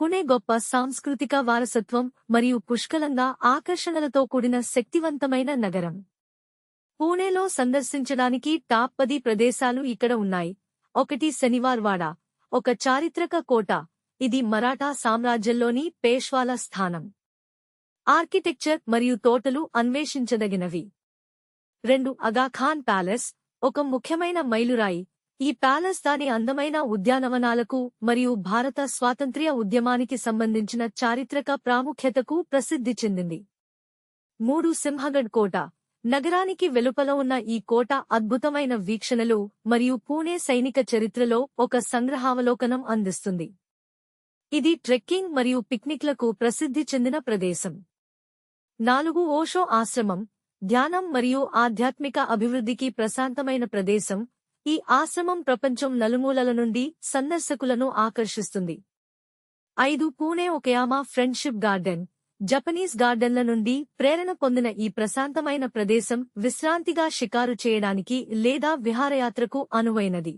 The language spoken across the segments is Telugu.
పుణె గొప్ప సాంస్కృతిక వారసత్వం మరియు పుష్కలంగా ఆకర్షణలతో కూడిన శక్తివంతమైన నగరం. పూణేలో సందర్శించడానికి టాప్ 10 ప్రదేశాలు ఇక్కడ ఉన్నాయి. 1 శనివార్వాడ, ఒక చారిత్రక కోట, ఇది మరాఠా సామ్రాజ్యంలోని పేష్వాల స్థానం. ఆర్కిటెక్చర్ మరియు తోటలు అన్వేషించదగినవి. 2 అగాఖాన్ ప్యాలెస్, ఒక ముఖ్యమైన మైలురాయి. ఈ ప్యాలెస్ దాని అందమైన ఉద్యానవనాలకు మరియు భారత స్వాతంత్ర్య ఉద్యమానికి సంబంధించిన చారిత్రక ప్రాముఖ్యతకు ప్రసిద్ధి చెందింది. 3 సింహగఢ్ కోట, నగరానికి వెలుపల ఉన్న ఈ కోట అద్భుతమైన వీక్షణలు మరియు పూణే సైనిక చరిత్రలో ఒక సంగ్రహావలోకనం అందిస్తుంది. ఇది ట్రెక్కింగ్ మరియు పిక్నిక్లకు ప్రసిద్ధి చెందిన ప్రదేశం. 4 ఓషో ఆశ్రమం, ధ్యానం మరియు ఆధ్యాత్మిక అభివృద్ధికి ప్రశాంతమైన ప్రదేశం. ఈ ఆశ్రమం ప్రపంచం నలుమూలల నుండి సందర్శకులను ఆకర్షిస్తుంది. 5 పూణే ఒకయామా ఫ్రెండ్షిప్ గార్డెన్, జపనీస్ గార్డెన్ల నుండి ప్రేరణ పొందిన ఈ ప్రశాంతమైన ప్రదేశం విశ్రాంతిగా షికారు చేయడానికి లేదా విహారయాత్రకు అనువైనది.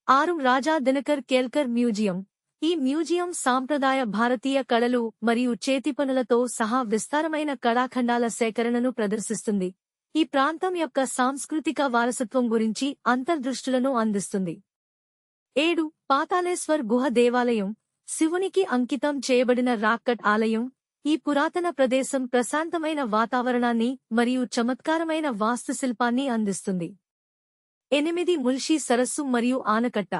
6 రాజా దినకర్ కేల్కర్ మ్యూజియం, ఈ మ్యూజియం సాంప్రదాయ భారతీయ కళలు మరియు చేతిపనులతో సహా విస్తారమైన కళాఖండాల సేకరణను ప్రదర్శిస్తుంది. ఈ ప్రాంతం యొక్క సాంస్కృతిక వారసత్వం గురించి అంతర్దృష్టులను అందిస్తుంది. 7 పాతాళేశ్వర్ గుహ దేవాలయం, శివునికి అంకితం చేయబడిన రాక్కట్ ఆలయం. ఈ పురాతన ప్రదేశం ప్రశాంతమైన వాతావరణాన్ని మరియు చమత్కారమైన వాస్తుశిల్పాన్ని అందిస్తుంది. 8 ముల్షీ సరస్సు మరియు ఆనకట్ట,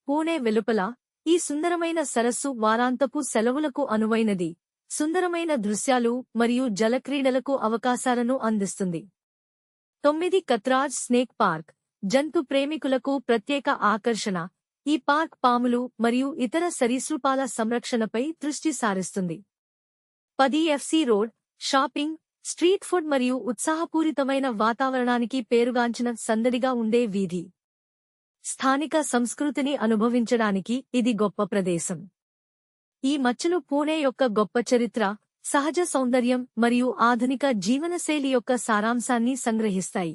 పూణే వెలుపల. ఈ సుందరమైన సరస్సు వారాంతపు సెలవులకు అనువైనది, సుందరమైన దృశ్యాలు మరియు జలక్రీడలకు అవకాశాలను అందిస్తుంది. 9 కత్రాజ్ స్నేక్ పార్క్, జంతు ప్రేమికులకు ప్రత్యేక ఆకర్షణ. ఈ పార్క్ పాములు మరియు ఇతర సరీసృపాల సంరక్షణపై దృష్టి సారిస్తుంది. 10 FC road, shopping, street food మరియు ఉత్సాహపూరితమైన వాతావరణానికి పేరుగాంచిన సందడిగా ఉండే వీధి. స్థానిక సంస్కృతిని అనుభవించడానికి ఇది గొప్ప ప్రదేశం. ఈ మచ్చలు పూణే యొక్క గొప్ప చరిత్ర, సహజ సౌందర్యం మరియు ఆధునిక జీవనశైలి యొక్క సారాంశాన్ని సంగ్రహిస్తాయి.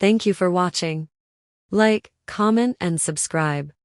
Thank you for watching. Like, comment and subscribe.